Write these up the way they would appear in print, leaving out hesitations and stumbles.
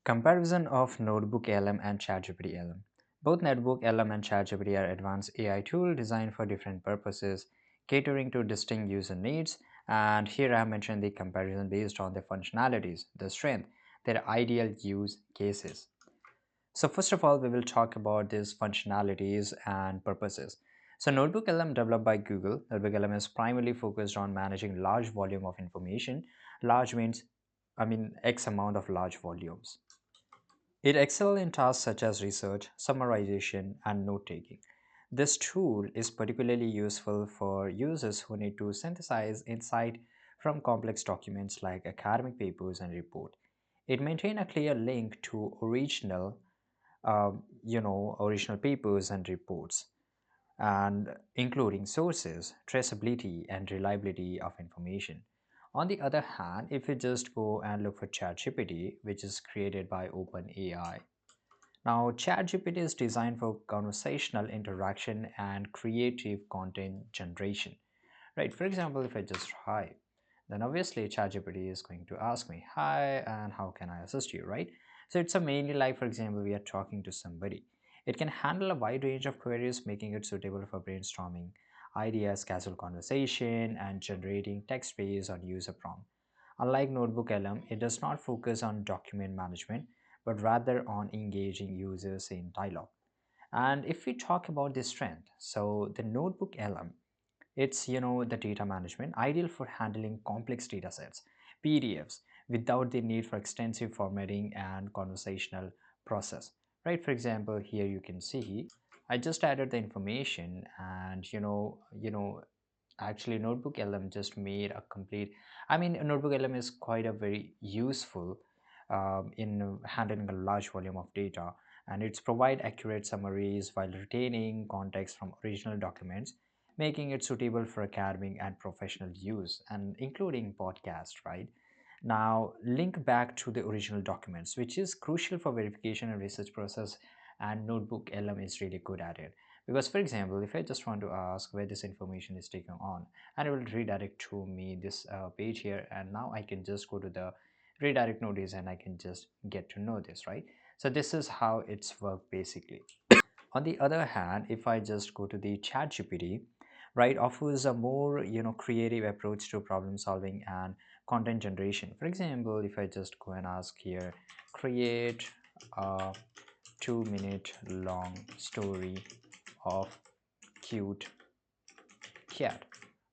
Comparison of NotebookLM and ChatGPT-LM. Both NotebookLM and ChatGPT are advanced AI tools designed for different purposes, catering to distinct user needs. And here I mentioned the comparison based on their functionalities, their strength, their ideal use cases. So first of all, we will talk about these functionalities and purposes. So NotebookLM developed by Google, NotebookLM is primarily focused on managing large volume of information. Large means, X amount of large volumes. It excels in tasks such as research, summarization, and note taking. This tool is particularly useful for users who need to synthesize insight from complex documents like academic papers and reports. It maintains a clear link to original papers and reports, and including sources, traceability, and reliability of information. On the other hand, if we just go and look for ChatGPT, which is created by OpenAI, now, ChatGPT is designed for conversational interaction and creative content generation, right? For example, if I just hi, then obviously ChatGPT is going to ask me, hi, and how can I assist you, right? So it's a mainly like, for example, we are talking to somebody. It can handle a wide range of queries, making it suitable for brainstorming ideas, casual conversation, and generating text based on user prompt. Unlike NotebookLM, it does not focus on document management, but rather on engaging users in dialogue. And if we talk about the strength, so the NotebookLM, it's the data management, ideal for handling complex data sets, PDFs, without the need for extensive formatting and conversational process. Right? For example, here you can see I just added the information, and actually NotebookLM just made a complete. NotebookLM is quite a very useful in handling a large volume of data, and it's provide accurate summaries while retaining context from original documents, making it suitable for academic and professional use, and including podcast, right? Now, link back to the original documents, which is crucial for verification and research process, and NotebookLM is really good at it. Because, for example, if I just want to ask where this information is taken on, and it will redirect to me this page here, and now I can just go to the redirect notice and I can just get to know this, right? So this is how it's worked basically. On the other hand, if I just go to the ChatGPT, right, offers a more creative approach to problem solving and content generation. For example, if I just go and ask here, create a 2-minute long story of cute cat,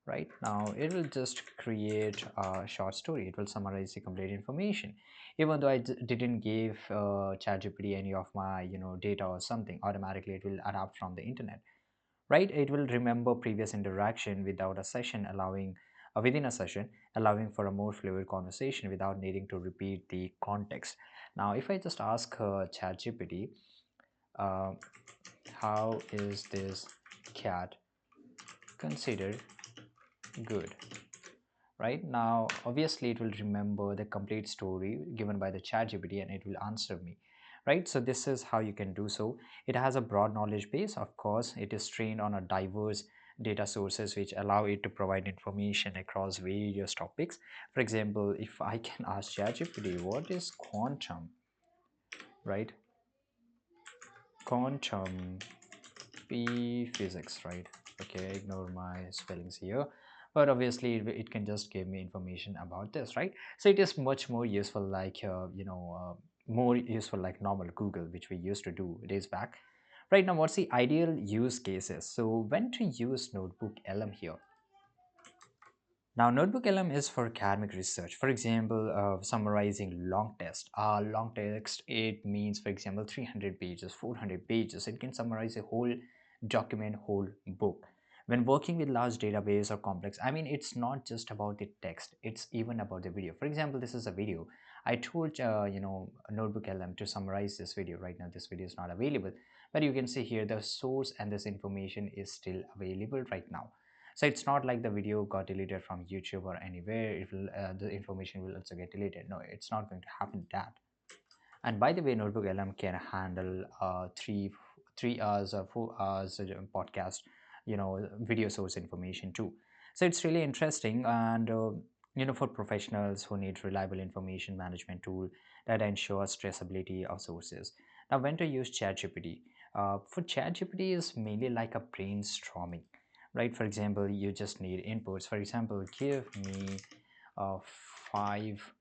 right? Now it will just create a short story. It will summarize the complete information. Even though didn't give ChatGPT any of my data or something, automatically it will adapt from the internet, right? It will remember previous interaction without a session, allowing within a session, allowing for a more fluid conversation without needing to repeat the context. Now if I just ask ChatGPT, uh, how is this cat considered good? Right now obviously it will remember the complete story given by the ChatGPT and it will answer me, right? So this is how you can do so. It has a broad knowledge base. Of course, it is trained on a diverse data sources which allow it to provide information across various topics. For example, if I can ask ChatGPT what is quantum, right? Quantum p physics, right? Okay, ignore my spellings here, but obviously it can just give me information about this, right? So it is much more useful like more useful like normal Google, which we used to do days back. Right now, what's the ideal use cases? So when to use NotebookLM here? Now, NotebookLM is for academic research. For example, summarizing long text. Long text, it means, for example, 300 pages, 400 pages. It can summarize a whole document, whole book. When working with large database or complex, it's not just about the text. It's even about the video. For example, this is a video. I told, NotebookLM to summarize this video. Right now, this video is not available. But you can see here the source and this information is still available right now. So it's not like the video got deleted from YouTube or anywhere. It will the information will also get deleted. No, it's not going to happen that. And by the way, NotebookLM can handle 3 hours or 4 hours podcast, video source information too. So it's really interesting. And for professionals who need reliable information management tool that ensures traceability of sources. Now, when to use ChatGPT? For ChatGPT is mainly like a brainstorming, right? For example, you just need inputs. For example, give me 5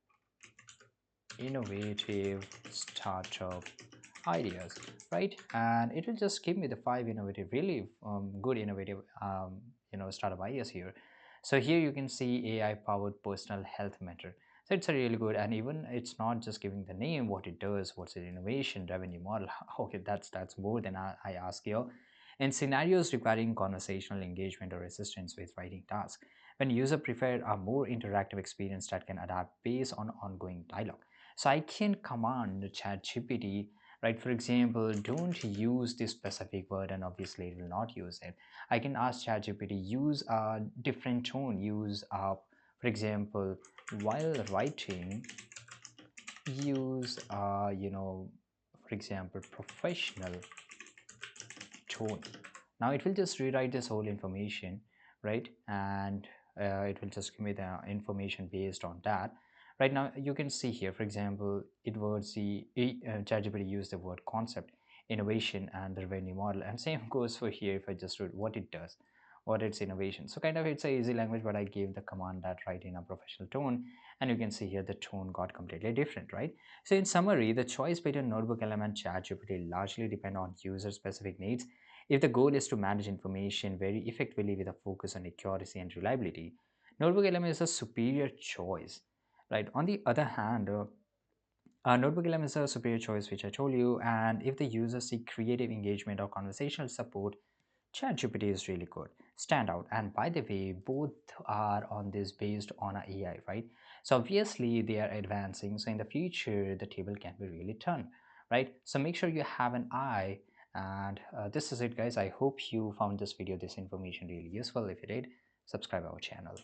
innovative startup ideas, right? And it will just give me the 5 innovative, really good innovative startup ideas here. So here you can see AI powered personal health mentor. So it's a really good, and even it's not just giving the name, what it does, what's the innovation revenue model. Okay, that's more than I ask here. In scenarios requiring conversational engagement or assistance with writing tasks, when user prefer a more interactive experience that can adapt based on ongoing dialogue. So I can command ChatGPT, right? For example, don't use this specific word, and obviously it will not use it. I can ask ChatGPT use a different tone, use for example, while writing, use for example, professional tone. Now it will just rewrite this whole information, right? And it will just give me the information based on that. Right now you can see here, for example, it was ChatGPT used the word concept, innovation, and the revenue model, and same goes for here. If I just read what it does, what its innovation, so kind of it's a easy language, but I gave the command that write in a professional tone, and you can see here the tone got completely different, right? So in summary, the choice between NotebookLM and ChatGPT largely depend on user specific needs. If the goal is to manage information very effectively with a focus on accuracy and reliability, NotebookLM is a superior choice. Right. On the other hand, NotebookLM is a superior choice, which I told you. And if the user seek creative engagement or conversational support, ChatGPT is really good, standout. And by the way, both are on this based on a AI, right? So obviously they are advancing. So in the future, the table can be really turned, right? So make sure you have an eye. And this is it, guys. I hope you found this video, this information really useful. If you did, subscribe our channel.